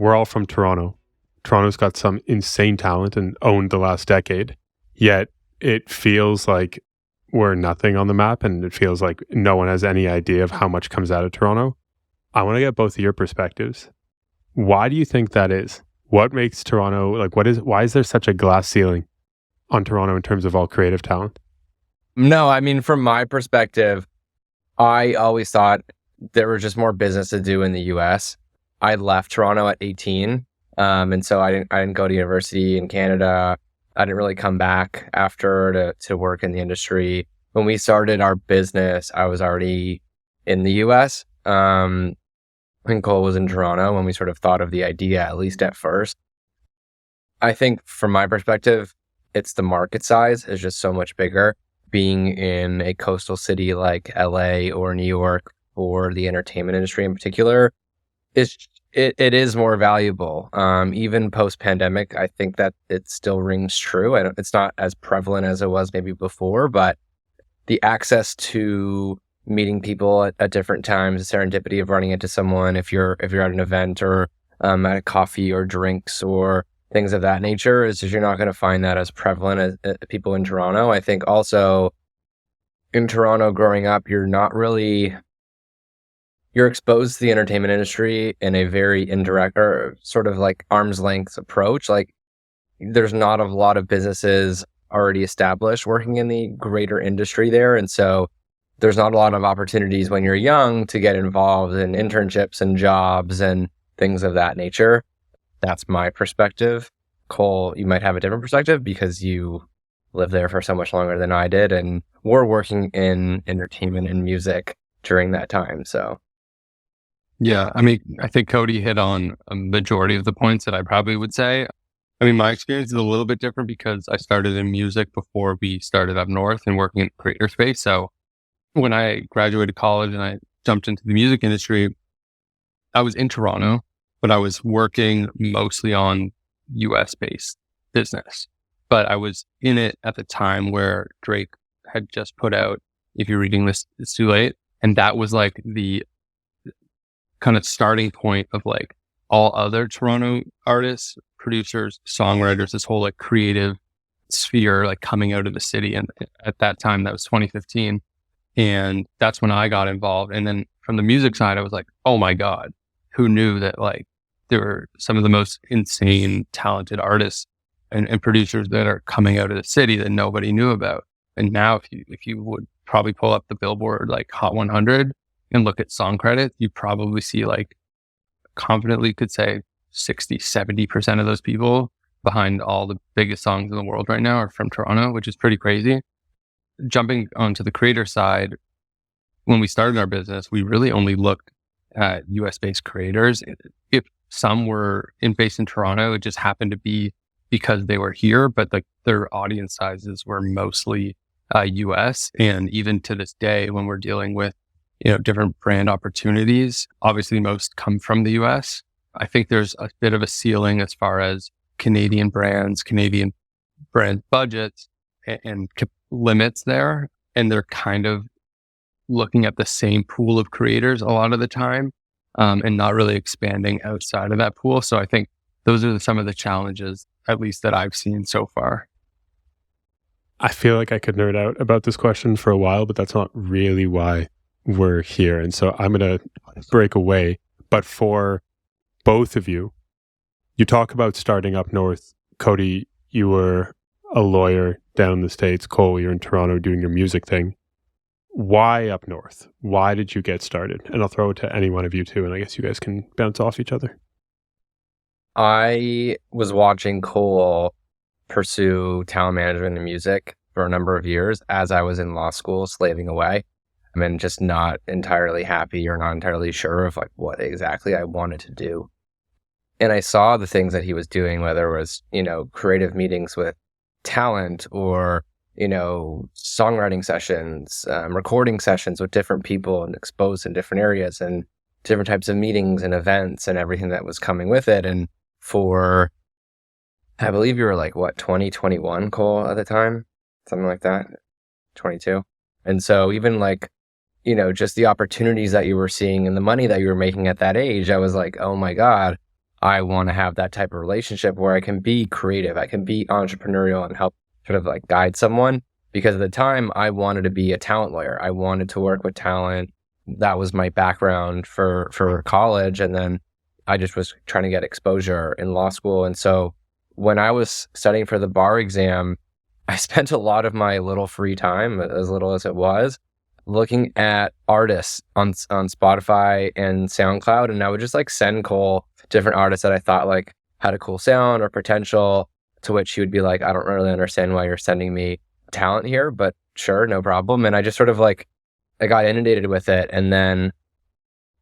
we're all from Toronto. Toronto's got some insane talent and owned the last decade, yet it feels like we're nothing on the map, and it feels like no one has any idea of how much comes out of Toronto. I want to get both of your perspectives. Why do you think that is? What makes Toronto, why is there such a glass ceiling on Toronto in terms of all creative talent? No, I mean, from my perspective, I always thought there was just more business to do in the US. I left Toronto at 18. And so I didn't go to university in Canada. I didn't really come back after to work in the industry. When we started our business, I was already in the US. And Cole was in Toronto when we sort of thought of the idea, at least at first. I think from my perspective, it's the market size is just so much bigger. Being in a coastal city like LA or New York for the entertainment industry in particular, it is more valuable. Even post-pandemic, I think that it still rings true. It's not as prevalent as it was maybe before, but the access to meeting people at different times, the serendipity of running into someone if you're at an event or at a coffee or drinks or things of that nature, is just you're not going to find that as prevalent as people in Toronto. I think also in Toronto growing up, you're exposed to the entertainment industry in a very indirect or sort of like arm's length approach. Like there's not a lot of businesses already established working in the greater industry there. And so there's not a lot of opportunities when you're young to get involved in internships and jobs and things of that nature. That's my perspective. Cole, you might have a different perspective because you lived there for so much longer than I did and were working in entertainment and music during that time. So. Yeah, I mean, I think Cody hit on a majority of the points that I probably would say. I mean, my experience is a little bit different because I started in music before we started up north and working in the creator space. So when I graduated college and I jumped into the music industry, I was in Toronto, but I was working mostly on US-based business. But I was in it at the time where Drake had just put out, if you're reading this, it's too late. And that was like the kind of starting point of like all other Toronto artists, producers, songwriters, this whole like creative sphere like coming out of the city. And at that time, that was 2015. And that's when I got involved. And then from the music side, I was like, oh my God, who knew that like there were some of the most insane, talented artists and producers that are coming out of the city that nobody knew about. And now if you would probably pull up the Billboard like Hot 100 and look at song credits, you probably see like confidently could say 60, 70% of those people behind all the biggest songs in the world right now are from Toronto, which is pretty crazy. Jumping onto the creator side, when we started our business, we really only looked at US-based creators. If some were based in Toronto, it just happened to be because they were here, but like their audience sizes were mostly US. And even to this day, when we're dealing with different brand opportunities, obviously most come from the US. I think there's a bit of a ceiling as far as Canadian brands, Canadian brand budgets and limits there. And they're kind of looking at the same pool of creators a lot of the time and not really expanding outside of that pool. So I think those are some of the challenges, at least that I've seen so far. I feel like I could nerd out about this question for a while, but that's not really why we're here. And so I'm going to break away. But for both of you, you talk about starting up north. Cody, you were a lawyer down in the States. Cole, you're in Toronto doing your music thing. Why up north? Why did you get started? And I'll throw it to any one of you too, and I guess you guys can bounce off each other. I was watching Cole pursue talent management and music for a number of years as I was in law school, slaving away. I mean, just not entirely happy or not entirely sure of like what exactly I wanted to do. And I saw the things that he was doing, whether it was, creative meetings with talent or, songwriting sessions, recording sessions with different people and exposed in different areas and different types of meetings and events and everything that was coming with it. And for, I believe you were like, 2021, Cole, at the time? Something like that? 22. And so even like, just the opportunities that you were seeing and the money that you were making at that age, I was like, oh my God, I want to have that type of relationship where I can be creative, I can be entrepreneurial and help sort of like guide someone. Because at the time, I wanted to be a talent lawyer. I wanted to work with talent. That was my background for college. And then I just was trying to get exposure in law school. And so when I was studying for the bar exam, I spent a lot of my little free time, as little as it was, looking at artists on Spotify and SoundCloud. And I would just like send Cole different artists that I thought like had a cool sound or potential, to which he would be like, I don't really understand why you're sending me talent here, but sure, no problem. And I just sort of like, I got inundated with it and then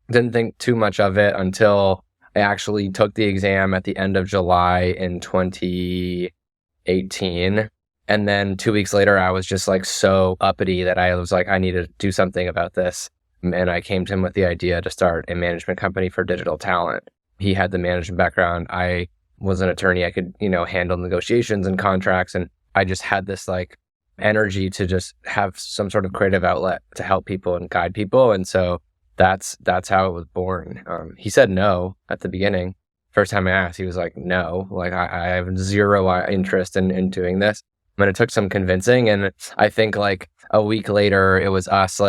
didn't think too much of it until I actually took the exam at the end of July in 2018. And then 2 weeks later, I was just like so uppity that I was like, I need to do something about this. And I came to him with the idea to start a management company for digital talent. He had the management background. I was an attorney. I could, handle negotiations and contracts. And I just had this like energy to just have some sort of creative outlet to help people and guide people. And so that's how it was born. He said no at the beginning. First time I asked, he was like, no, like I have zero interest in doing this. And it took some convincing. And I think like a week later, it was us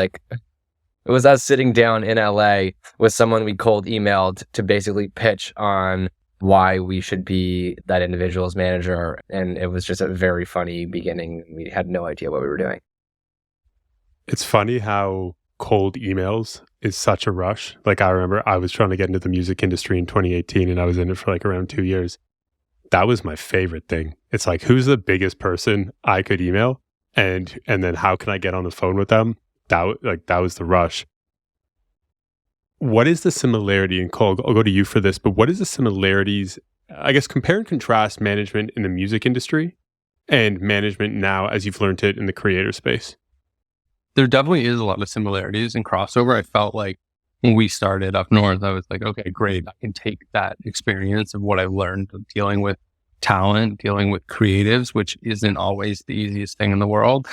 sitting down in LA with someone we cold emailed to basically pitch on why we should be that individual's manager. And it was just a very funny beginning. We had no idea what we were doing. It's funny how cold emails is such a rush. Like I remember I was trying to get into the music industry in 2018 and I was in it for like around 2 years. That was my favorite thing. It's like, who's the biggest person I could email? And then how can I get on the phone with them? That was the rush. What is the similarity, and Cole, I'll go to you for this, but what is the similarities, I guess, compare and contrast management in the music industry and management now as you've learned it in the creator space? There definitely is a lot of similarities and crossover. I felt like when we started up north, I was like, okay, great. I can take that experience of what I learned of dealing with talent, dealing with creatives, which isn't always the easiest thing in the world.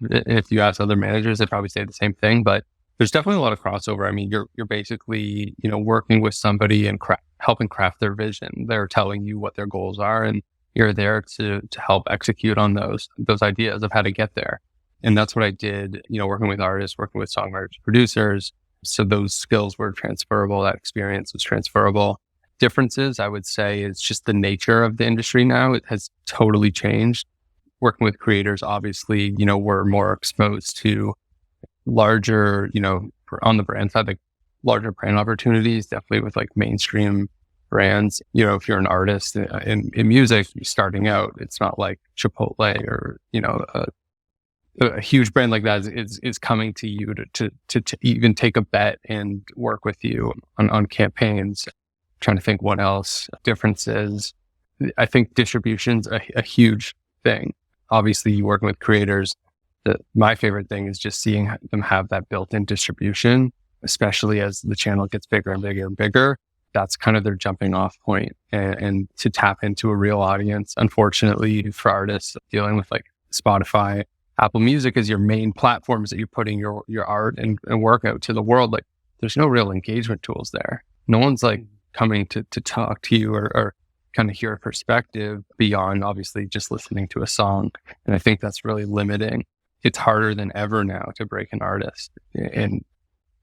If you ask other managers, they probably say the same thing, but there's definitely a lot of crossover. I mean, you're basically, working with somebody and helping craft their vision. They're telling you what their goals are, and you're there to help execute on those ideas of how to get there. And that's what I did, working with artists, working with songwriters, producers. So those skills were transferable. That experience was transferable. Differences, I would say, is just the nature of the industry now. It has totally changed. Working with creators, obviously, we're more exposed to larger, on the brand side, like larger brand opportunities, definitely with like mainstream brands. If you're an artist in music, you're starting out, it's not like Chipotle or, a huge brand like that is coming to you to even take a bet and work with you on campaigns. Trying to think what else. Differences. I think distribution's a huge thing. Obviously, you working with creators. My favorite thing is just seeing them have that built-in distribution, especially as the channel gets bigger and bigger and bigger. That's kind of their jumping off point and to tap into a real audience. Unfortunately, for artists dealing with like Spotify, Apple Music as your main platforms that you're putting your art and work out to the world, like there's no real engagement tools there. No one's like coming to talk to you or kind of hear a perspective beyond obviously just listening to a song. And I think that's really limiting. It's harder than ever now to break an artist. And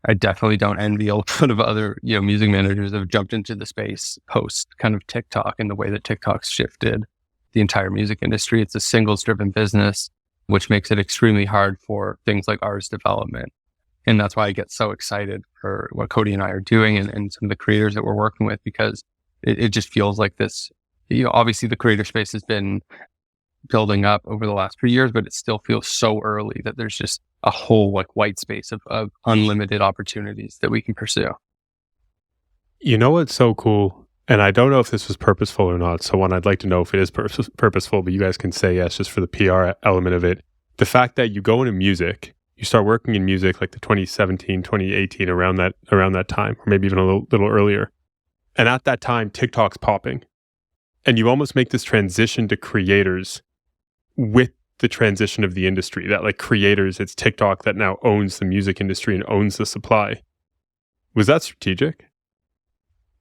I definitely don't envy a lot of other, music managers that have jumped into the space post kind of TikTok and the way that TikTok's shifted the entire music industry. It's a singles driven business, which makes it extremely hard for things like artist development. And that's why I get so excited for what Cody and I are doing and some of the creators that we're working with, because it just feels like this, obviously the creator space has been building up over the last few years, but it still feels so early that there's just a whole like white space of unlimited opportunities that we can pursue. You know what's so cool? And I don't know if this was purposeful or not. So I'd like to know if it is purposeful, but you guys can say yes, just for the PR element of it. The fact that you go into music, you start working in music like the 2017, 2018, around that time, or maybe even a little earlier. And at that time, TikTok's popping. And you almost make this transition to creators with the transition of the industry, that like creators, it's TikTok that now owns the music industry and owns the supply. Was that strategic?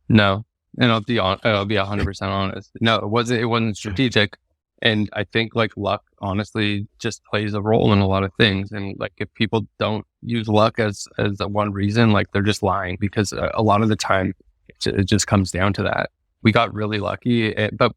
No, And I'll be 100% honest. No, it wasn't strategic. And I think like luck honestly just plays a role in a lot of things. And like if people don't use luck as the one reason, like they're just lying, because a lot of the time it just comes down to that. We got really lucky, but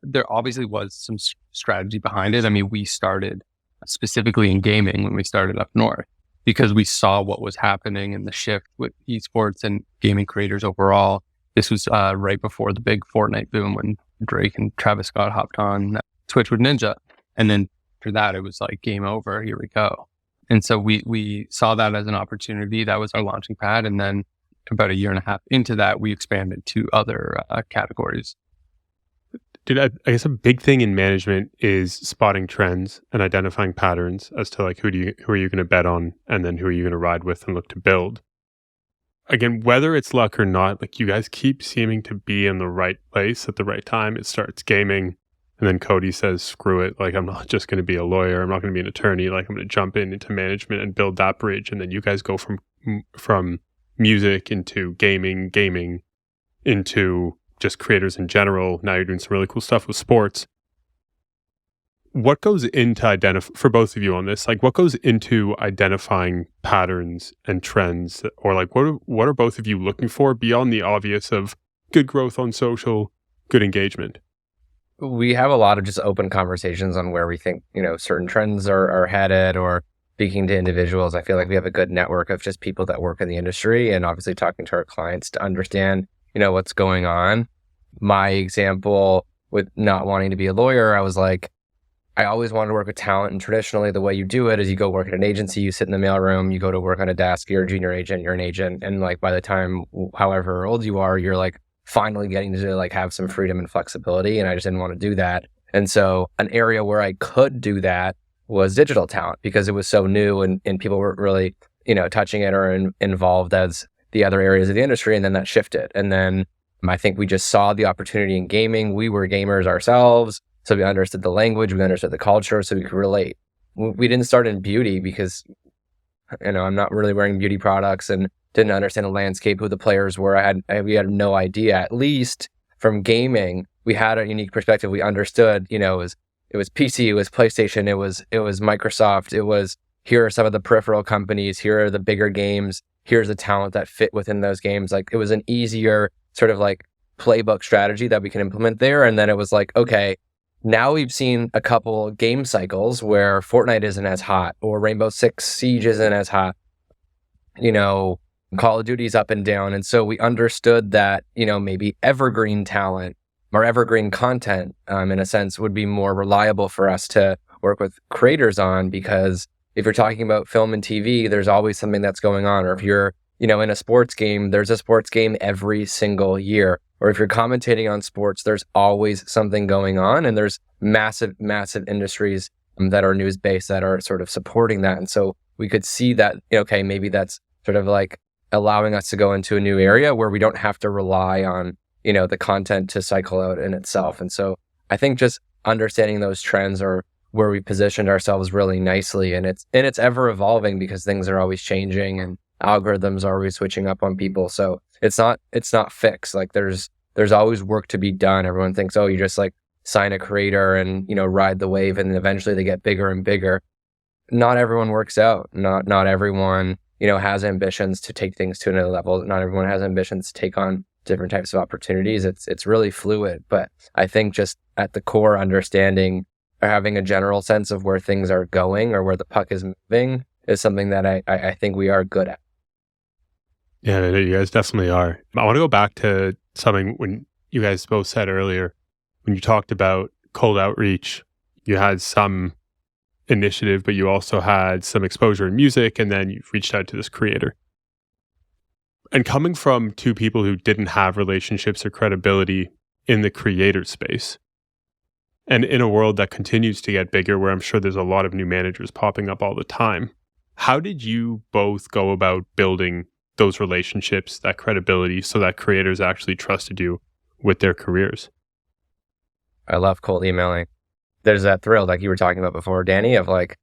there obviously was some strategy behind it. I mean, we started specifically in gaming when we started up north, because we saw what was happening in the shift with esports and gaming creators overall. This was right before the big Fortnite boom when Drake and Travis Scott hopped on Twitch with Ninja. And then after that, it was like game over, here we go. And so we saw that as an opportunity. That was our launching pad. And then about a year and a half into that, we expanded to other categories. Dude, I guess a big thing in management is spotting trends and identifying patterns as to like who are you going to bet on, and then who are you going to ride with and look to build. Again, whether it's luck or not, like you guys keep seeming to be in the right place at the right time. It starts gaming, and then Cody says, "Screw it! Like I'm not just going to be a lawyer. I'm not going to be an attorney. Like I'm going to jump into management and build that bridge." And then you guys go from music into gaming into just creators in general. Now you're doing some really cool stuff with sports. What goes into for both of you on this? Like, what goes into identifying patterns and trends, or like, what are both of you looking for beyond the obvious of good growth on social, good engagement? We have a lot of just open conversations on where we think, certain trends are headed, or speaking to individuals. I feel like we have a good network of just people that work in the industry, and obviously talking to our clients to understand, what's going on. My example with not wanting to be a lawyer, I was like, I always wanted to work with talent, and traditionally the way you do it is you go work at an agency, you sit in the mailroom, you go to work on a desk, you're a junior agent, you're an agent. And like by the time, however old you are, you're like finally getting to like have some freedom and flexibility. And I just didn't want to do that. And so an area where I could do that was digital talent, because it was so new and people weren't really, touching it or involved as the other areas of the industry. And then that shifted. And then I think we just saw the opportunity in gaming. We were gamers ourselves. So we understood the language, we understood the culture, so we could relate. We didn't start in beauty because, I'm not really wearing beauty products and didn't understand the landscape, who the players were. We had no idea. At least from gaming, we had a unique perspective. We understood, it was PC, it was PlayStation, it was Microsoft, it was, here are some of the peripheral companies, here are the bigger games, here's the talent that fit within those games. Like it was an easier sort of like playbook strategy that we can implement there. And then it was like, okay, now we've seen a couple game cycles where Fortnite isn't as hot, or Rainbow Six Siege isn't as hot. Call of Duty's up and down. And so we understood that, maybe evergreen talent or evergreen content, in a sense, would be more reliable for us to work with creators on, because if you're talking about film and TV, there's always something that's going on. Or if you're, in a sports game, there's a sports game every single year. Or if you're commentating on sports, there's always something going on, and there's massive industries that are news-based that are sort of supporting that. And so we could see that, okay, maybe that's sort of like allowing us to go into a new area where we don't have to rely on, the content to cycle out in itself. And so I think just understanding those trends are where we positioned ourselves really nicely. And it's ever evolving, because things are always changing and algorithms are always switching up on people. So it's not fixed. Like there's always work to be done. Everyone thinks, oh, you just like sign a creator and, ride the wave, and eventually they get bigger and bigger. Not everyone works out. Not everyone, has ambitions to take things to another level. Not everyone has ambitions to take on different types of opportunities. It's really fluid. But I think just at the core, understanding or having a general sense of where things are going or where the puck is moving is something that I think we are good at. Yeah, you guys definitely are. I want to go back to something when you guys both said earlier, when you talked about cold outreach, you had some initiative, but you also had some exposure in music, and then you've reached out to this creator. And coming from two people who didn't have relationships or credibility in the creator space, and in a world that continues to get bigger, where I'm sure there's a lot of new managers popping up all the time, how did you both go about building those relationships, that credibility, so that creators actually trusted you with their careers? I love cold emailing. There's that thrill, like you were talking about before, Danny, of like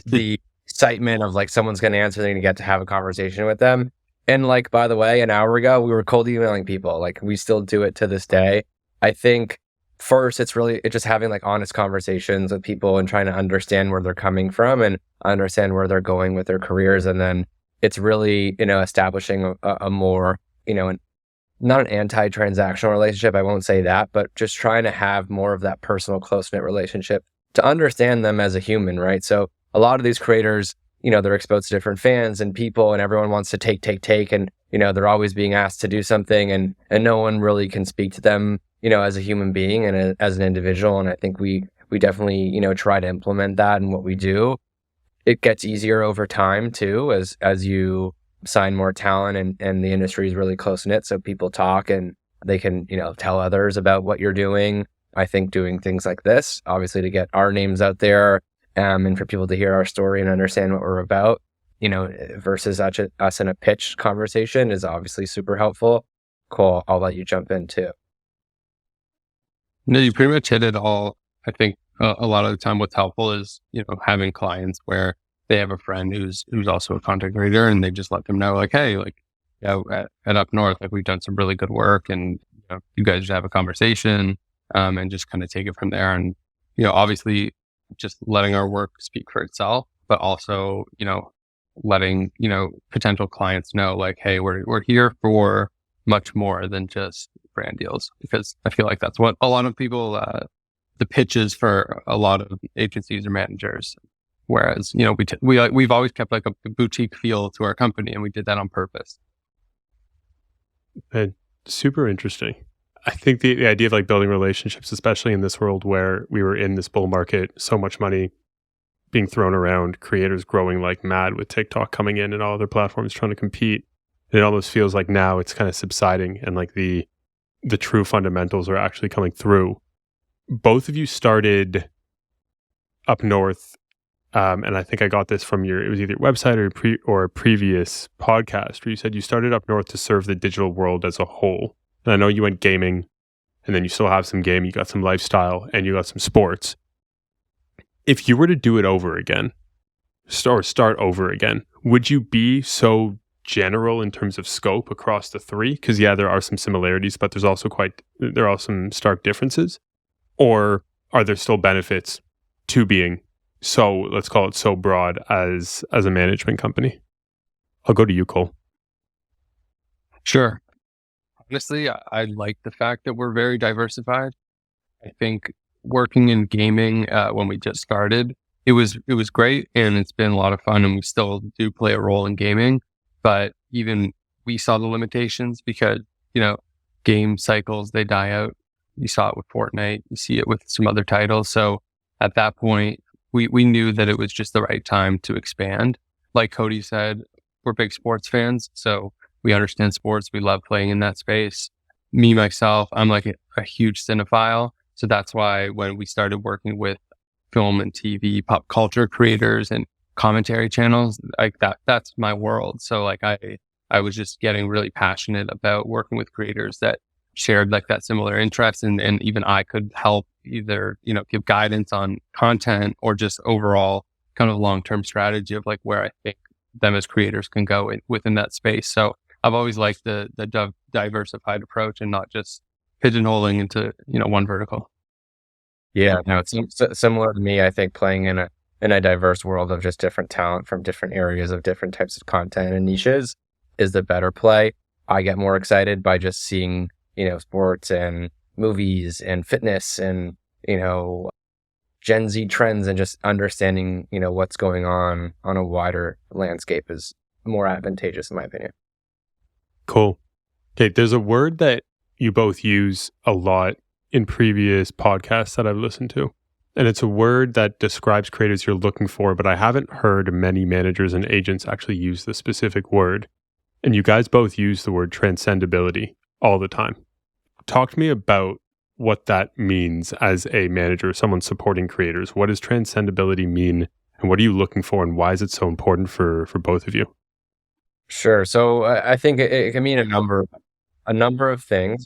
the excitement of like someone's going to answer and you get to have a conversation with them. And like, by the way, an hour ago, we were cold emailing people. Like, we still do it to this day. I think first, it's just having like honest conversations with people and trying to understand where they're coming from and understand where they're going with their careers. And then it's really, establishing a more, not an anti-transactional relationship. I won't say that, but just trying to have more of that personal, close-knit relationship to understand them as a human, right? So a lot of these creators, they're exposed to different fans and people, and everyone wants to take, and, they're always being asked to do something, and no one really can speak to them, as a human being and as an individual. And I think we definitely, try to implement that in what we do. It gets easier over time too, as you sign more talent and the industry is really close knit. So people talk and they can, tell others about what you're doing. I think doing things like this, obviously to get our names out there, and for people to hear our story and understand what we're about, versus us in a pitch conversation is obviously super helpful. Cole, I'll let you jump in too. No, you pretty much hit it all. I think a lot of the time what's helpful is, having clients where they have a friend who's also a content creator, and they just let them know, like, hey, like, at Up North, like, we've done some really good work, and you guys just have a conversation, and just kind of take it from there. And, obviously just letting our work speak for itself, but also, letting, potential clients know, like, hey, we're here for much more than just brand deals, because I feel like that's what a lot of people, the pitches for a lot of agencies or managers. Whereas, we've always kept like a boutique feel to our company, and we did that on purpose. And super interesting. I think the idea of like building relationships, especially in this world where we were in this bull market, so much money being thrown around, creators growing like mad with TikTok coming in and all other platforms trying to compete. And it almost feels like now it's kind of subsiding, and like the true fundamentals are actually coming through. Both of you started Up North, and I think I got this from it was either your website or a previous podcast where you said you started Up North to serve the digital world as a whole. And I know you went gaming, and then you still have some gaming, you got some lifestyle, and you got some sports. If you were to do it over again, start over again, would you be so general in terms of scope across the three? Because there are some similarities, but there are some stark differences. Or are there still benefits to being so, let's call it so broad as a management company? I'll go to you, Cole. Sure. Honestly, I like the fact that we're very diversified. I think working in gaming when we just started, it was great, and it's been a lot of fun, and we still do play a role in gaming. But even we saw the limitations because, game cycles, they die out. You saw it with Fortnite, you see it with some other titles. So at that point, we knew that it was just the right time to expand. Like Cody said, we're big sports fans, so we understand sports. We love playing in that space. Me, myself, I'm like a huge cinephile. So that's why when we started working with film and TV, pop culture creators and commentary channels, like that's my world. So like I was just getting really passionate about working with creators that shared like that similar interest, and even I could help either, give guidance on content or just overall kind of long-term strategy of like where I think them as creators can go within that space. So I've always liked the diversified approach and not just pigeonholing into, one vertical. Yeah, no, it's similar to me. I think playing in a diverse world of just different talent from different areas of different types of content and niches is the better play. I get more excited by just seeing, sports and movies and fitness and, Gen Z trends, and just understanding, what's going on a wider landscape is more advantageous in my opinion. Cool. Okay, there's a word that you both use a lot in previous podcasts that I've listened to, and it's a word that describes creators you're looking for, but I haven't heard many managers and agents actually use the specific word. And you guys both use the word transcendability all the time. Talk to me about what that means as a manager, someone supporting creators. What does transcendability mean, and what are you looking for, and why is it so important for both of you? Sure. So I think it can mean a number of things.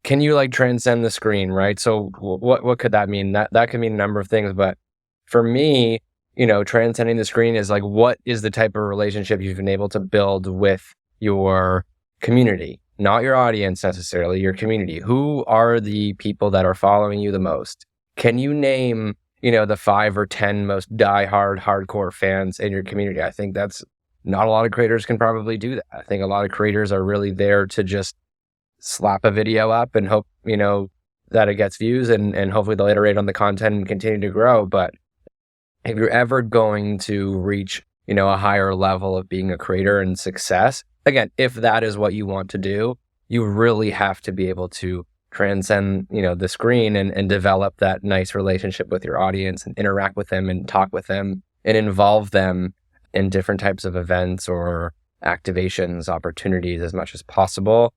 Can you like transcend the screen, right? So what could that mean? That could mean a number of things, but for me, transcending the screen is like, what is the type of relationship you've been able to build with your community, not your audience necessarily, your community. Who are the people that are following you the most? Can you name, the 5 or 10 most diehard, hardcore fans in your community? I think that's not a lot of creators can probably do that. I think a lot of creators are really there to just slap a video up and hope, that it gets views and hopefully they'll iterate on the content and continue to grow. But if you're ever going to reach, a higher level of being a creator and success, again, if that is what you want to do, you really have to be able to transcend, the screen and develop that nice relationship with your audience and interact with them and talk with them and involve them in different types of events or activations, opportunities as much as possible.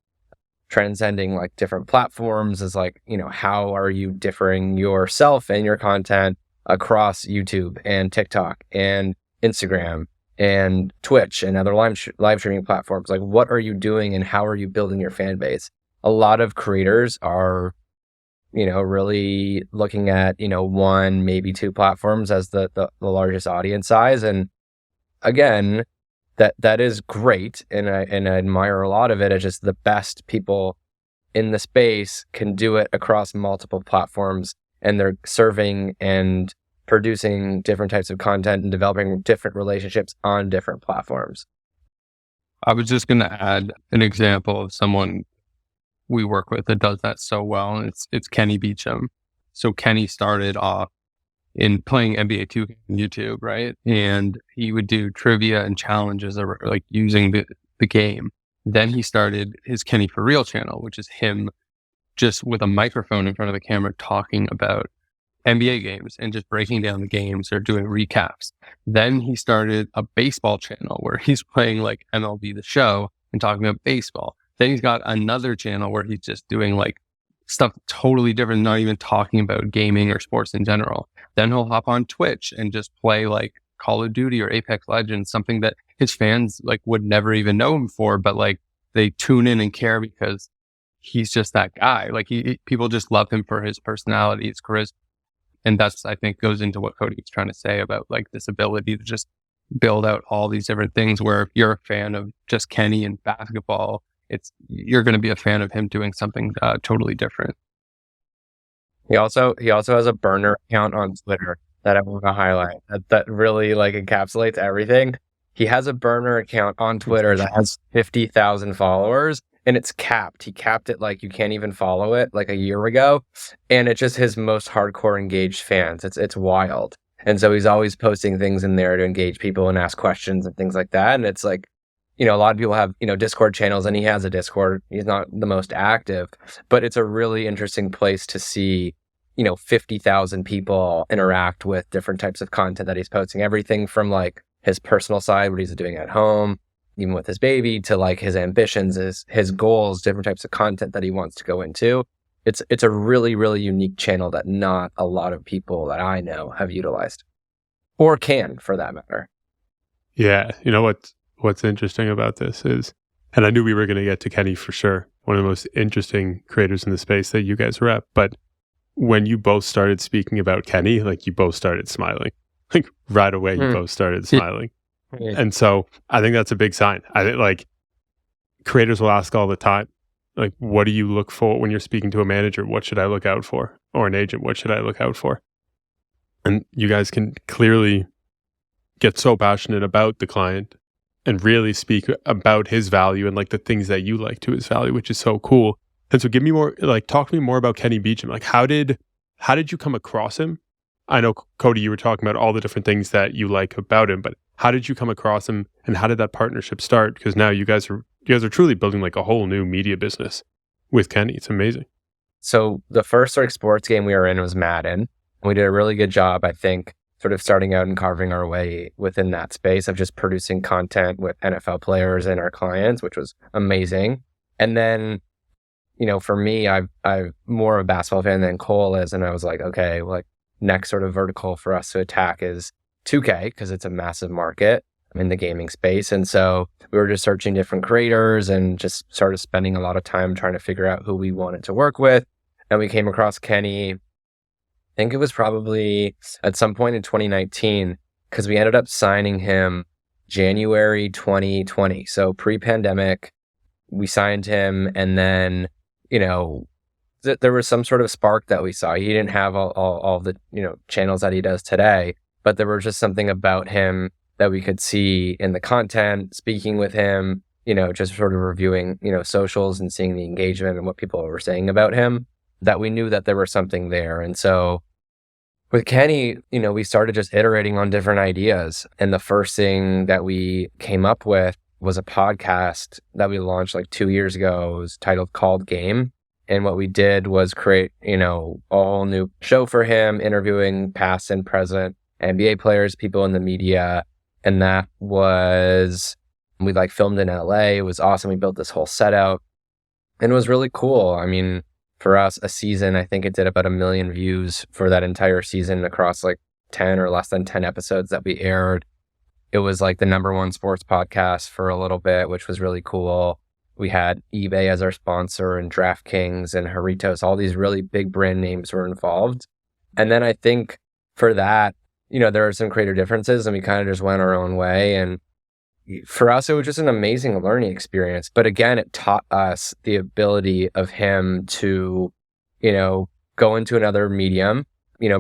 Transcending like different platforms is like, how are you differing yourself and your content across YouTube and TikTok and Instagram and Twitch and other live streaming platforms? Like, what are you doing and how are you building your fan base? A lot of creators are, really looking at, 1, maybe 2 platforms as the largest audience size. And again, that is great. And I admire a lot of it. It's just the best people in the space can do it across multiple platforms, and they're serving and producing different types of content and developing different relationships on different platforms. I was just going to add an example of someone we work with that does that so well, and it's Kenny Beecham. So Kenny started off in playing NBA 2K on YouTube, right? And he would do trivia and challenges like using the game. Then he started his Kenny For Real channel, which is him just with a microphone in front of the camera talking about NBA games and just breaking down the games or doing recaps. Then he started a baseball channel where he's playing like MLB The Show and talking about baseball. Then he's got another channel where he's just doing like stuff totally different, not even talking about gaming or sports in general. Then he'll hop on Twitch and just play like Call of Duty or Apex Legends, something that his fans like would never even know him for, but like they tune in and care because he's just that guy. Like people just love him for his personality, his charisma. And that's, I think, goes into what Cody was trying to say about like this ability to just build out all these different things where if you're a fan of just Kenny and basketball, you're going to be a fan of him doing something totally different. He also has a burner account on Twitter that I want to highlight that really like encapsulates everything. He has a burner account on Twitter that has 50,000 followers, and it's capped. He capped it like you can't even follow it like a year ago, and it's just his most hardcore engaged fans. It's wild. And so he's always posting things in there to engage people and ask questions and things like that. And it's like, a lot of people have, Discord channels, and he has a Discord. He's not the most active, but it's a really interesting place to see, 50,000 people interact with different types of content that he's posting. Everything from like his personal side, what he's doing at home, even with his baby, to like his ambitions, his goals, different types of content that he wants to go into. It's a really, really unique channel that not a lot of people that I know have utilized, or can, for that matter. Yeah, what's interesting about this is, and I knew we were going to get to Kenny for sure, one of the most interesting creators in the space that you guys rep, but when you both started speaking about Kenny, like you both started smiling. Like right away, you both started smiling. And so I think that's a big sign. I think like creators will ask all the time, like, what do you look for when you're speaking to a manager? What should I look out for? Or an agent, what should I look out for? And you guys can clearly get so passionate about the client and really speak about his value and like the things that you like to his value, which is so cool. And so talk to me more about Kenny Beecham. Like how did you come across him? I know, Cody, you were talking about all the different things that you like about him, but how did you come across him and how did that partnership start? Because now you guys are truly building like a whole new media business with Kenny. It's amazing. So the first sort of sports game we were in was Madden. We did a really good job, I think, sort of starting out and carving our way within that space of just producing content with NFL players and our clients, which was amazing. And then, for me, I'm more of a basketball fan than Cole is. And I was like, okay, like next sort of vertical for us to attack is 2K, because it's a massive market in the gaming space. And so we were just searching different creators and just started spending a lot of time trying to figure out who we wanted to work with. And we came across Kenny. I think it was probably at some point in 2019, because we ended up signing him January 2020. So pre-pandemic, we signed him, and then, there was some sort of spark that we saw. He didn't have all the, channels that he does today, but there was just something about him that we could see in the content, speaking with him, just sort of reviewing, socials and seeing the engagement and what people were saying about him, that we knew that there was something there. And so with Kenny, we started just iterating on different ideas. And the first thing that we came up with was a podcast that we launched like 2 years ago. It was titled Called Game. And what we did was create, a whole new show for him, interviewing past and present NBA players, people in the media. And that was, we filmed in LA. It was awesome. We built this whole setup, and it was really cool. I mean, for us, a season, I think it did about 1 million views for that entire season across 10 or less than 10 episodes that we aired. It was the number one sports podcast for a little bit, which was really cool. We had eBay as our sponsor, and DraftKings and Jarritos. All these really big brand names were involved. And then I think for that, there are some creator differences, and we kind of just went our own way. And for us, it was just an amazing learning experience. But again, it taught us the ability of him to, go into another medium,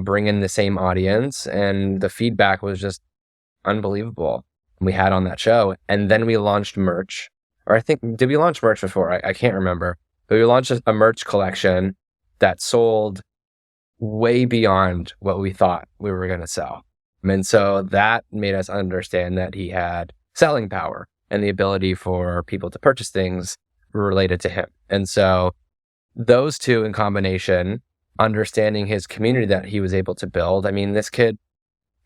bring in the same audience. And the feedback was just unbelievable we had on that show. And then we launched merch. Or I think, did we launch merch before? I can't remember. But we launched a merch collection that sold way beyond what we thought we were going to sell. And so that made us understand that he had selling power and the ability for people to purchase things related to him. And so those two in combination, understanding his community that he was able to build. I mean, this kid,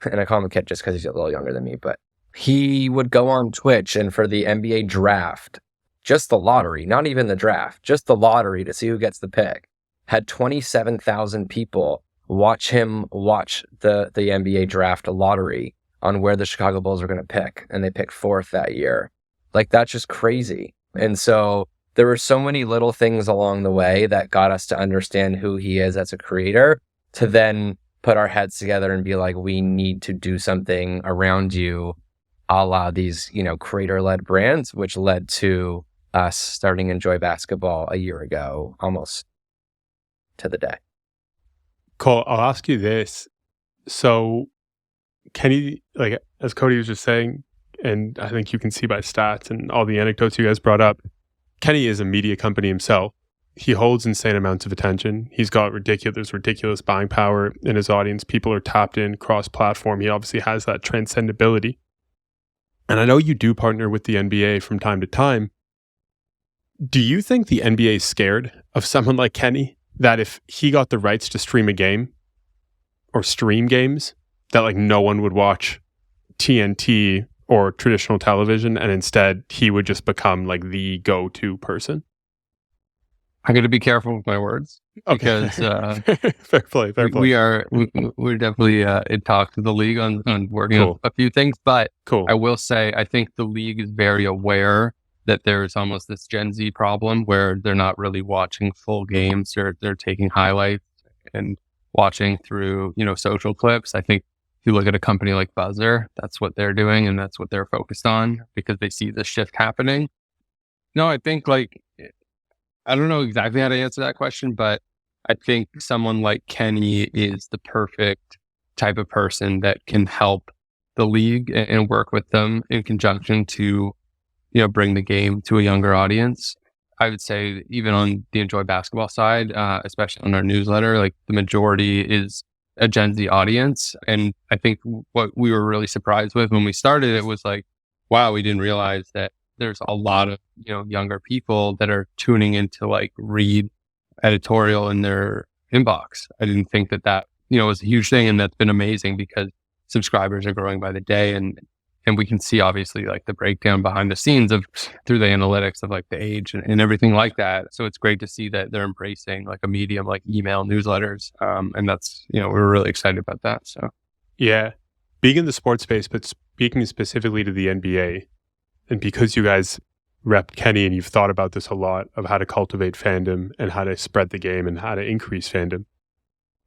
and I call him a kid just because he's a little younger than me, but he would go on Twitch, and for the NBA draft, just the lottery, not even the draft, just the lottery to see who gets the pick, had 27,000 people watch him watch the NBA draft lottery on where the Chicago Bulls were going to pick. And they picked fourth that year. That's just crazy. And so there were so many little things along the way that got us to understand who he is as a creator, to then put our heads together and be like, we need to do something around you, a la these, creator-led brands, which led to us starting Enjoy Basketball a year ago, almost to the day. Cole, I'll ask you this. So Kenny, as Cody was just saying, and I think you can see by stats and all the anecdotes you guys brought up, Kenny is a media company himself. He holds insane amounts of attention. He's got ridiculous buying power in his audience. People are tapped in cross-platform. He obviously has that transcendability. And I know you do partner with the NBA from time to time. Do you think the NBA is scared of someone like Kenny, that if he got the rights to stream a game or stream games, that no one would watch TNT or traditional television, and instead he would just become the go-to person? I'm going to be careful with my words, okay. Because fair play. We're definitely in talks with the league on working on a few things. But cool. I will say, I think the league is very aware that there's almost this Gen Z problem where they're not really watching full games. They're taking highlights and watching through, social clips. I think if you look at a company like Buzzer, that's what they're doing, and that's what they're focused on because they see this shift happening. No, I think I don't know exactly how to answer that question, but I think someone like Kenny is the perfect type of person that can help the league and work with them in conjunction to, bring the game to a younger audience. I would say even on the Enjoy Basketball side, especially on our newsletter, the majority is a Gen Z audience. And I think what we were really surprised with when we started it was wow, we didn't realize that there's a lot of, younger people that are tuning in to read editorial in their inbox. I didn't think that was a huge thing. And that's been amazing because subscribers are growing by the day. And we can see obviously the breakdown behind the scenes through the analytics of the age and everything like that. So it's great to see that they're embracing a medium like email newsletters. And that's, we're really excited about that. So yeah, being in the sports space, but speaking specifically to the NBA, and because you guys repped Kenny and you've thought about this a lot of how to cultivate fandom and how to spread the game and how to increase fandom,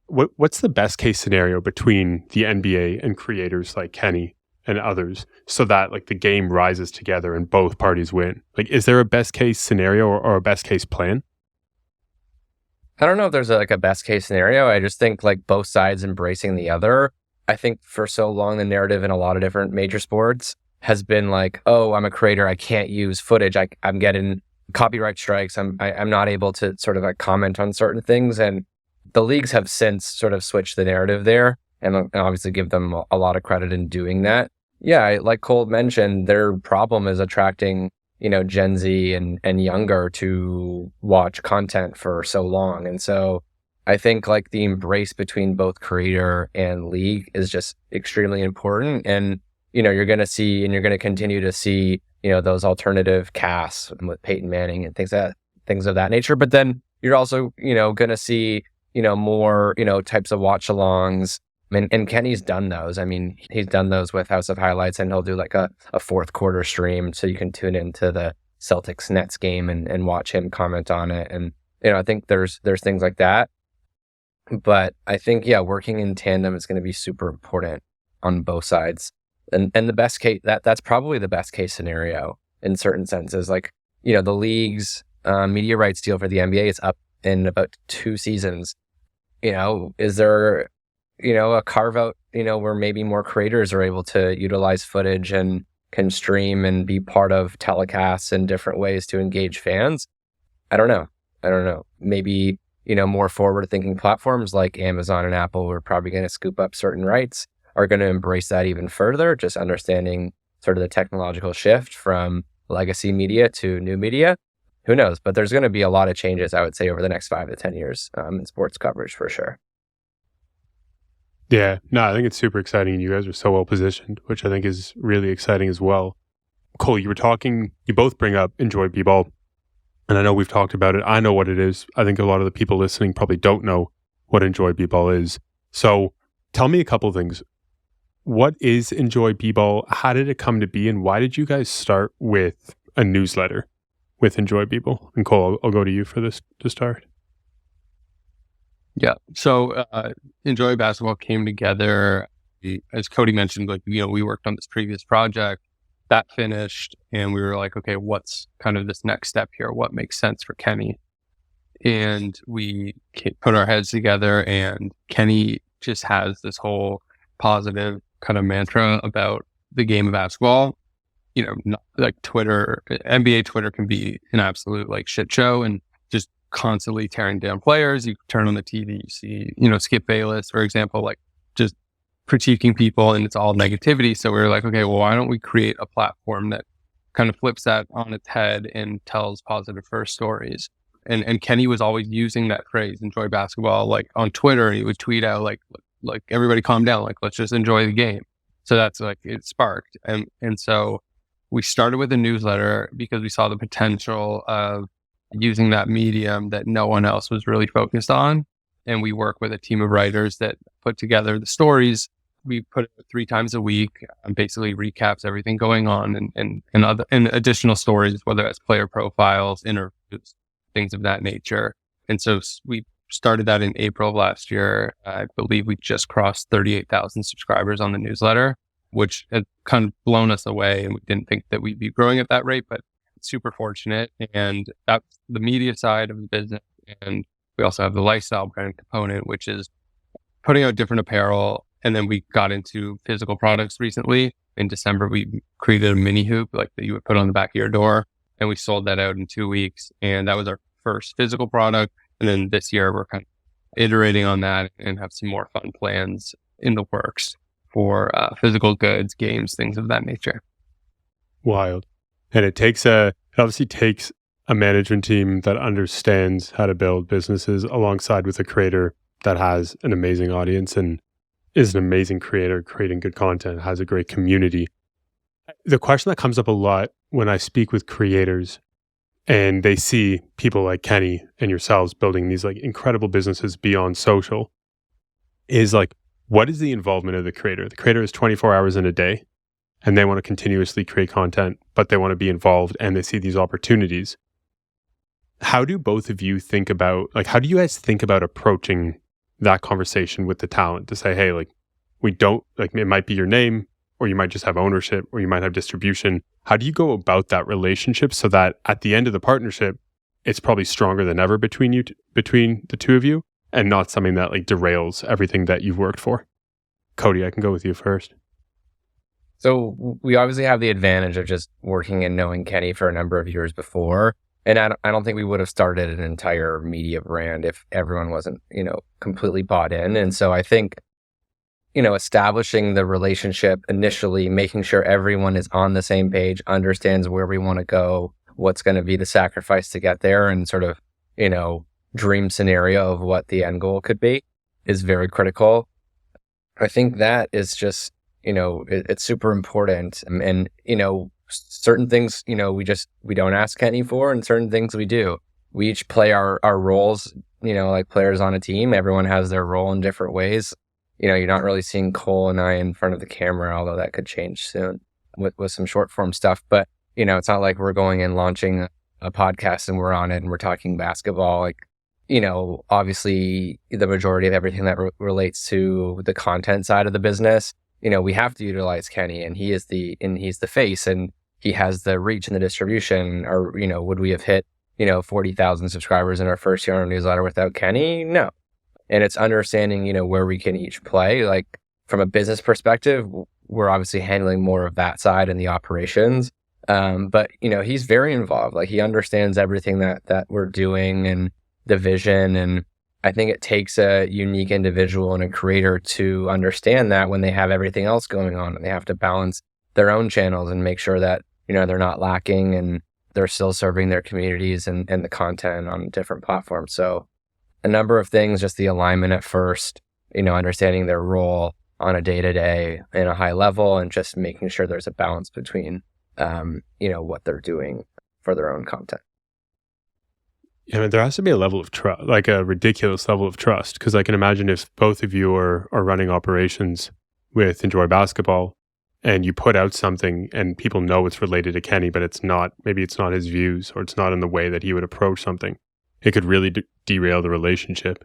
what's the best case scenario between the NBA and creators like Kenny? and others so that like the game rises together and both parties win? Like, is there a best case scenario or a best case plan? I don't know if there's a best case scenario. I just think like both sides embracing the other. I think for so long, the narrative in a lot of different major sports has been like, oh, I'm a creator, I can't use footage. I'm getting copyright strikes. I'm not able to sort of like comment on certain things. And the leagues have since sort of switched the narrative there, and obviously give them a lot of credit in doing that. Yeah, like Cole mentioned, their problem is attracting, Gen Z and younger to watch content for so long. And so I think like the embrace between both creator and league is just extremely important. And, you're going to see, and you're going to continue to see, those alternative casts with Peyton Manning and things of that nature. But then you're also, going to see, more, types of watch alongs. And Kenny's done those. I mean, he's done those with House of Highlights, and he'll do like a fourth quarter stream. So you can tune into the Celtics Nets game and watch him comment on it. And, I think there's things like that. But I think, working in tandem is going to be super important on both sides. And the best case, that's probably the best case scenario in certain senses. Like, the league's media rights deal for the NBA is up in about 2 seasons. Is there, a carve out, where maybe more creators are able to utilize footage and can stream and be part of telecasts in different ways to engage fans? I don't know. Maybe, more forward thinking platforms like Amazon and Apple are probably going to scoop up certain rights, are going to embrace that even further, just understanding sort of the technological shift from legacy media to new media. Who knows? But there's going to be a lot of changes, I would say, over the next 5 to 10 years in sports coverage for sure. Yeah, no, I think it's super exciting, and you guys are so well positioned, which I think is really exciting as well. Cole, you both bring up Enjoy B-Ball, and I know we've talked about it. I know what it is. I think a lot of the people listening probably don't know what Enjoy B-Ball is. So tell me a couple of things. What is Enjoy B-Ball? How did it come to be? And why did you guys start with a newsletter with Enjoy B-Ball? And Cole, I'll go to you for this to start. Yeah. So Enjoy Basketball came together, as Cody mentioned, like, we worked on this previous project that finished, and we were like, okay, what's kind of this next step here? What makes sense for Kenny? And we put our heads together, and Kenny just has this whole positive kind of mantra about the game of basketball. Not like Twitter, NBA Twitter can be an absolute like shit show and just constantly tearing down players. You turn on the TV, you see, Skip Bayless, for example, like just critiquing people, and it's all negativity. So we were like, okay, well, why don't we create a platform that kind of flips that on its head and tells positive first stories? And Kenny was always using that phrase, enjoy basketball, like on Twitter, and he would tweet out like everybody calm down, like let's just enjoy the game. So that's like it sparked. And so we started with a newsletter because we saw the potential of using that medium that no one else was really focused on. And we work with a team of writers that put together the stories. We put it 3 times a week, basically recaps everything going on and additional stories, whether that's player profiles, interviews, things of that nature. And so we started that in April of last year. I believe we just crossed 38,000 subscribers on the newsletter, which had kind of blown us away. And we didn't think that we'd be growing at that rate, but super fortunate. And that's the media side of the business. And we also have the lifestyle brand component, which is putting out different apparel. And then we got into physical products recently. In December, we created a mini hoop like that you would put on the back of your door. And we sold that out in 2 weeks. And that was our first physical product. And then this year, we're kind of iterating on that and have some more fun plans in the works for physical goods, games, things of that nature. Wild. And it obviously takes a management team that understands how to build businesses alongside with a creator that has an amazing audience and is an amazing creator, creating good content, has a great community. The question that comes up a lot when I speak with creators and they see people like Kenny and yourselves building these like incredible businesses beyond social is like, what is the involvement of the creator? The creator is 24 hours in a day and they want to continuously create content, but they want to be involved and they see these opportunities. How do both of you think about, like, how do you guys think about approaching that conversation with the talent to say, hey, like, we don't, like, it might be your name, or you might just have ownership, or you might have distribution. How do you go about that relationship so that at the end of the partnership, it's probably stronger than ever between the two of you, and not something that like derails everything that you've worked for? Cody, I can go with you first. So we obviously have the advantage of just working and knowing Kenny for a number of years before. And I don't think we would have started an entire media brand if everyone wasn't, completely bought in. And so I think, establishing the relationship initially, making sure everyone is on the same page, understands where we want to go, what's going to be the sacrifice to get there, and sort of, dream scenario of what the end goal could be is very critical. I think that is just, it's super important. And, certain things, we don't ask Kenny for, and certain things we do. We each play our roles, like players on a team. Everyone has their role in different ways. You're not really seeing Cole and I in front of the camera, although that could change soon with some short form stuff. But, it's not like we're going and launching a podcast and we're on it and we're talking basketball. Like, obviously the majority of everything that relates to the content side of the business, we have to utilize Kenny, and he's the face, and he has the reach and the distribution. Or, would we have hit, 40,000 subscribers in our first year on our newsletter without Kenny? No. And it's understanding, where we can each play. Like from a business perspective, we're obviously handling more of that side and the operations. But, he's very involved. Like he understands everything that we're doing and the vision. And I think it takes a unique individual and a creator to understand that when they have everything else going on, and they have to balance their own channels and make sure that, they're not lacking and they're still serving their communities and the content on different platforms. So a number of things, just the alignment at first, understanding their role on a day-to-day in a high level, and just making sure there's a balance between, what they're doing for their own content. Yeah, I mean, there has to be a level of trust, like a ridiculous level of trust, because I can imagine if both of you are running operations with Enjoy Basketball, and you put out something and people know it's related to Kenny, but maybe it's not his views, or it's not in the way that he would approach something, it could really derail the relationship.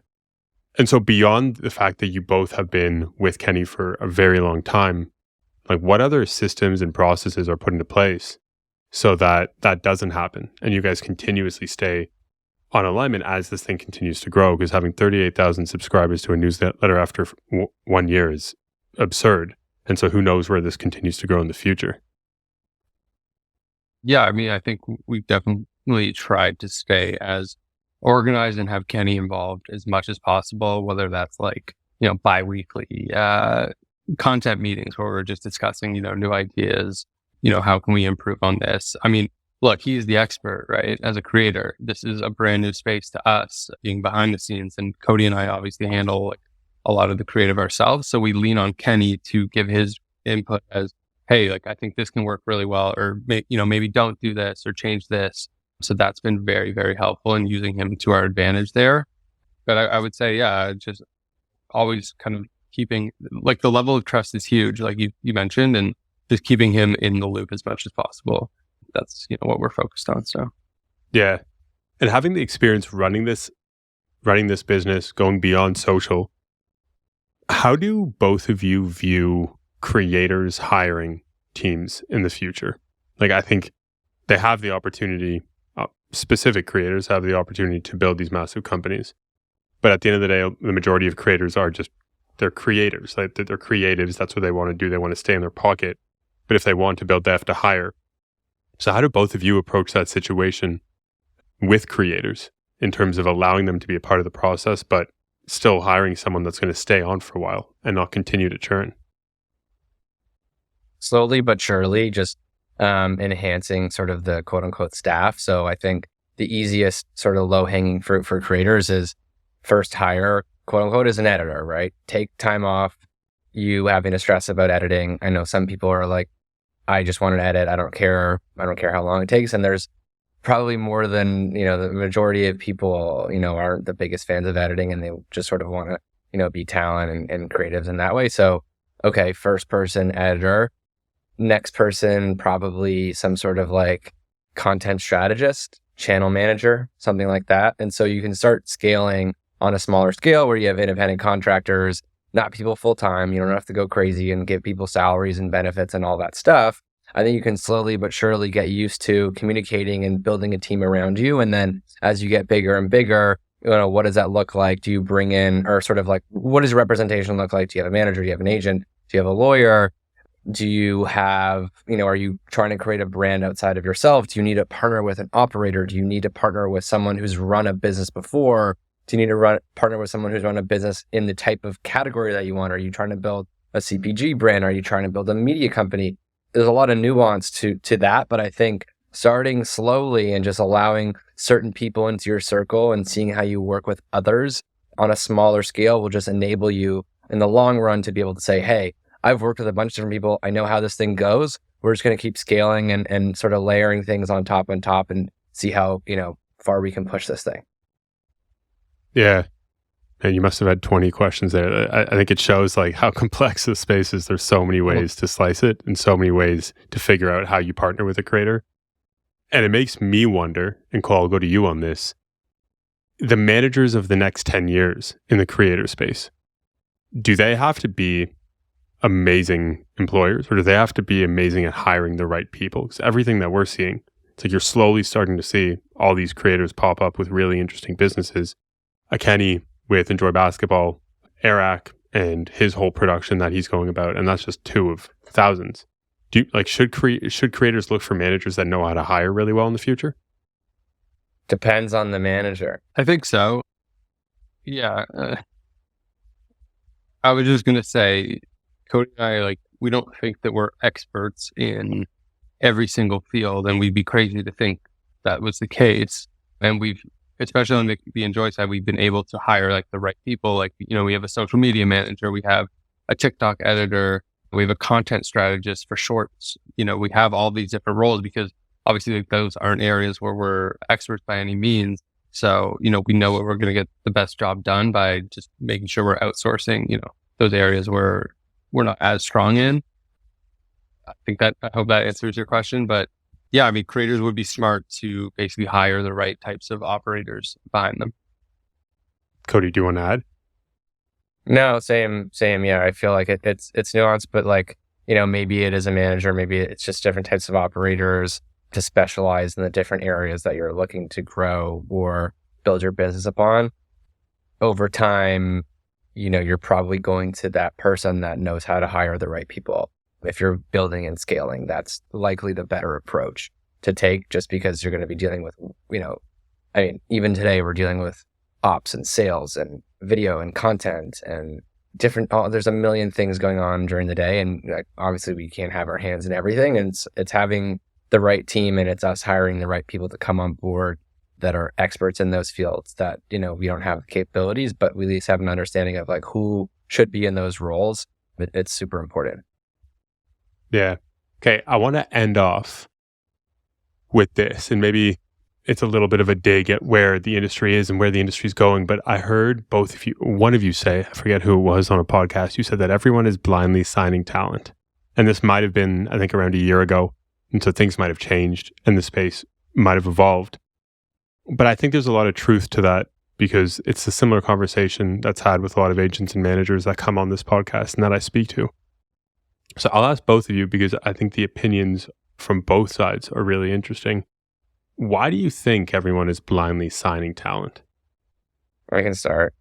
And so beyond the fact that you both have been with Kenny for a very long time, like what other systems and processes are put into place so that doesn't happen and you guys continuously stay on alignment as this thing continues to grow? Because having 38,000 subscribers to a newsletter after 1 year is absurd. And so who knows where this continues to grow in the future? Yeah, I mean, I think we've definitely tried to stay as organized and have Kenny involved as much as possible, whether that's like, bi-weekly content meetings where we're just discussing, new ideas, how can we improve on this? I mean, look, he's the expert, right? As a creator, this is a brand new space to us, being behind the scenes. And Cody and I obviously handle like a lot of the creative ourselves. So we lean on Kenny to give his input as, hey, like, I think this can work really well, or maybe don't do this or change this. So that's been very, very helpful in using him to our advantage there. But I would say, yeah, just always kind of keeping, like, the level of trust is huge, like you mentioned, and just keeping him in the loop as much as possible. That's, what we're focused on. So, yeah. And having the experience running this business, going beyond social, how do both of you view creators hiring teams in the future? Like, I think they have the opportunity, specific creators have the opportunity to build these massive companies. But at the end of the day, the majority of creators they're creators. Like, they're creatives. That's what they want to do. They want to stay in their pocket. But if they want to build, they have to hire. So how do both of you approach that situation with creators in terms of allowing them to be a part of the process, but still hiring someone that's going to stay on for a while and not continue to churn? Slowly but surely, just enhancing sort of the quote unquote staff. So I think the easiest sort of low hanging fruit for creators is first hire, quote unquote, as an editor, right? Take time off, you having to stress about editing. I know some people are like, I just want to edit. I don't care how long it takes. And there's probably more than, the majority of people, aren't the biggest fans of editing, and they just sort of want to, be talent and creatives in that way. So, okay, first person editor, next person, probably some sort of like content strategist, channel manager, something like that. And so you can start scaling on a smaller scale where you have independent contractors, not people full time. You don't have to go crazy and give people salaries and benefits and all that stuff. I think you can slowly but surely get used to communicating and building a team around you. And then as you get bigger and bigger, what does that look like? Do you bring in, or sort of like, what does representation look like? Do you have a manager? Do you have an agent? Do you have a lawyer? Do you have, are you trying to create a brand outside of yourself? Do you need to partner with an operator? Do you need to partner with someone who's run a business before? Do you need to partner with someone who's run a business in the type of category that you want? Are you trying to build a CPG brand? Are you trying to build a media company? There's a lot of nuance to that, but I think starting slowly and just allowing certain people into your circle and seeing how you work with others on a smaller scale will just enable you in the long run to be able to say, hey, I've worked with a bunch of different people. I know how this thing goes. We're just going to keep scaling and sort of layering things on top and see how, far we can push this thing. Yeah. And you must have had 20 questions there. I think it shows like how complex the space is. There's so many ways to slice it and so many ways to figure out how you partner with a creator. And it makes me wonder, and Cole, I'll go to you on this, the managers of the next 10 years in the creator space, do they have to be amazing employers, or do they have to be amazing at hiring the right people? Because everything that we're seeing, it's like you're slowly starting to see all these creators pop up with really interesting businesses. A Kenny with Enjoy Basketball, Eric, and his whole production that he's going about, and that's just 2 of thousands. Do you, like, should creators look for managers that know how to hire really well in the future? Depends on the manager. I think so. Yeah. I was just going to say, Cody and I, we don't think that we're experts in every single field, and we'd be crazy to think that was the case. And especially on the Enjoy side, we've been able to hire the right people. We have a social media manager, we have a TikTok editor, we have a content strategist for shorts. We have all these different roles because obviously those aren't areas where we're experts by any means. So, we know what we're going to get the best job done by just making sure we're outsourcing, those areas where we're not as strong in. I hope that answers your question. But yeah, creators would be smart to basically hire the right types of operators behind them. Cody, do you want to add? No, same. Yeah, I feel like it's nuanced, but maybe it is a manager, maybe it's just different types of operators to specialize in the different areas that you're looking to grow or build your business upon. Over time, you're probably going to that person that knows how to hire the right people. If you're building and scaling, that's likely the better approach to take, just because you're going to be dealing with, even today we're dealing with ops and sales and video and content and there's a million things going on during the day. And obviously we can't have our hands in everything. And it's having the right team, and it's us hiring the right people to come on board that are experts in those fields that, we don't have the capabilities, but we at least have an understanding of who should be in those roles. It's super important. Yeah. Okay. I want to end off with this, and maybe it's a little bit of a dig at where the industry is and where the industry is going. But I heard one of you say, I forget who it was on a podcast, you said that everyone is blindly signing talent. And this might have been, I think, around a year ago. And so things might have changed and the space might have evolved. But I think there's a lot of truth to that, because it's a similar conversation that's had with a lot of agents and managers that come on this podcast and that I speak to. So I'll ask both of you, because I think the opinions from both sides are really interesting. Why do you think everyone is blindly signing talent? I can start.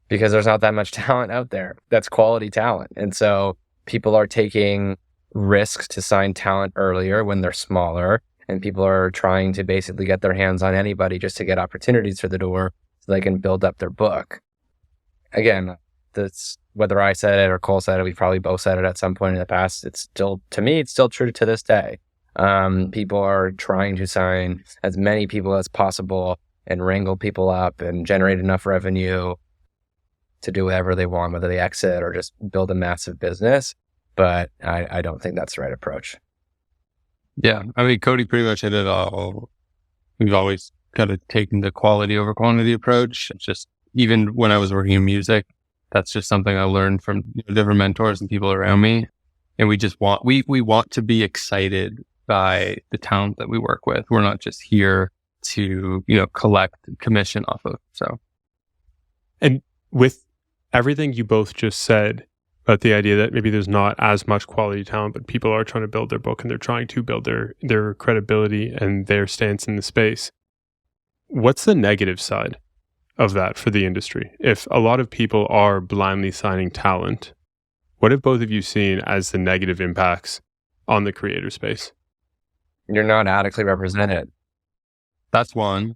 Because there's not that much talent out there that's quality talent. And so people are taking risks to sign talent earlier when they're smaller, and people are trying to basically get their hands on anybody just to get opportunities through the door so they can build up their book. Again, that's whether I said it or Cole said it, we probably both said it at some point in the past. To me, it's still true to this day. People are trying to sign as many people as possible and wrangle people up and generate enough revenue to do whatever they want, whether they exit or just build a massive business. But I don't think that's the right approach. Yeah. Cody pretty much hit it all. We've always kind of taken the quality over quantity approach. It's just, even when I was working in music, that's just something I learned from different mentors and people around me. And we want to be excited by the talent that we work with. We're not just here to, collect commission off of. So. And with everything you both just said about the idea that maybe there's not as much quality talent, but people are trying to build their book and they're trying to build their credibility and their stance in the space. What's the negative side of that for the industry? If a lot of people are blindly signing talent, what have both of you seen as the negative impacts on the creator space? You're not adequately represented. That's one.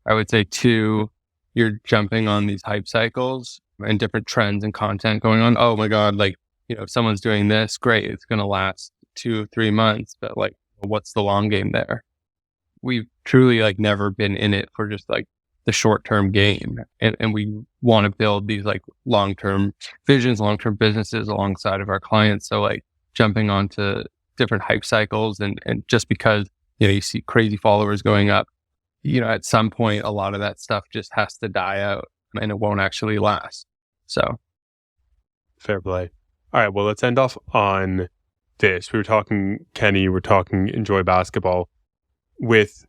I would say two, you're jumping on these hype cycles and different trends and content going on. Oh my God, like, if someone's doing this, great, it's going to last 2-3 months, but like, what's the long game there? We've truly like never been in it for just like the short-term game. And we want to build these like long-term visions, long-term businesses alongside of our clients. So like jumping onto different hype cycles and just because, you see crazy followers going up, at some point, a lot of that stuff just has to die out and it won't actually last. So. Fair play. All right. Well, let's end off on this. We were talking, Kenny, we're talking enjoy basketball with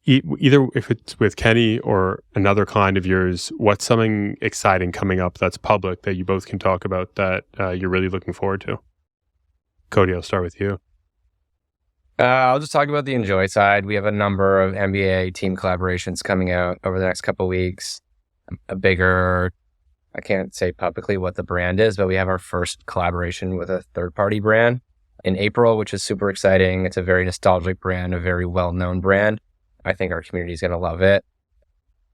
either if it's with Kenny or another client of yours, what's something exciting coming up that's public that you both can talk about that you're really looking forward to? Cody, I'll start with you. I'll just talk about the enjoy side. We have a number of NBA team collaborations coming out over the next couple of weeks. A bigger, I can't say publicly what the brand is, but we have our first collaboration with a third-party brand in April, which is super exciting. It's a very nostalgic brand, a very well-known brand. I think our community is going to love it.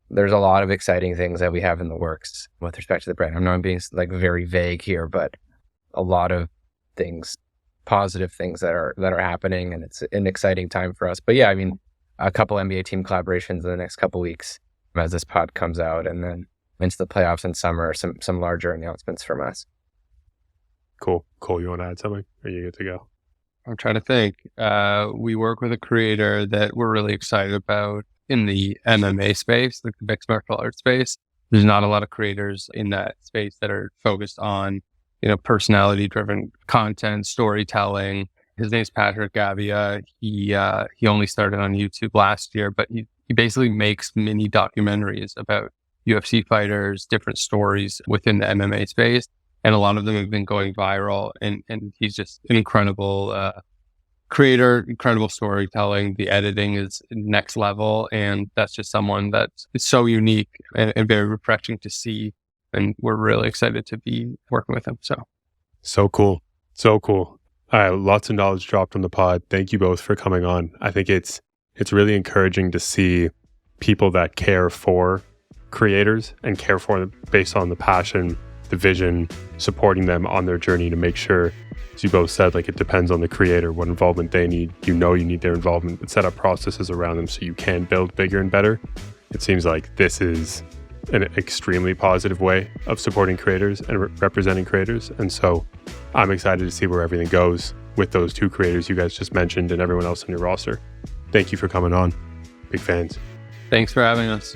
There's a lot of exciting things that we have in the works with respect to the brand. I know I'm being like very vague here, but a lot of things, positive things that are happening, and it's an exciting time for us. But yeah, I mean, a couple NBA team collaborations in the next couple weeks as this pod comes out, and then into the playoffs in summer, some larger announcements from us. Cool. Cole, you want to add something? Or are you good to go? I'm trying to think. We work with a creator that we're really excited about in the MMA space, like the mixed martial arts space. There's not a lot of creators in that space that are focused on, personality-driven content, storytelling. His name's Patrick Gavia. He only started on YouTube last year, but he basically makes mini documentaries about UFC fighters, different stories within the MMA space. And a lot of them have been going viral. And he's just an incredible creator, incredible storytelling. The editing is next level. And that's just someone that is so unique and very refreshing to see. And we're really excited to be working with him. So cool. So cool. All right. Lots of knowledge dropped on the pod. Thank you both for coming on. I think it's really encouraging to see people that care for creators and care for them based on the passion, the vision, supporting them on their journey to make sure, as you both said, like it depends on the creator, what involvement they need. You need their involvement, but set up processes around them so you can build bigger and better. It seems like this is an extremely positive way of supporting creators and representing creators. And so I'm excited to see where everything goes with those two creators you guys just mentioned and everyone else on your roster. Thank you for coming on. Big fans. Thanks for having us.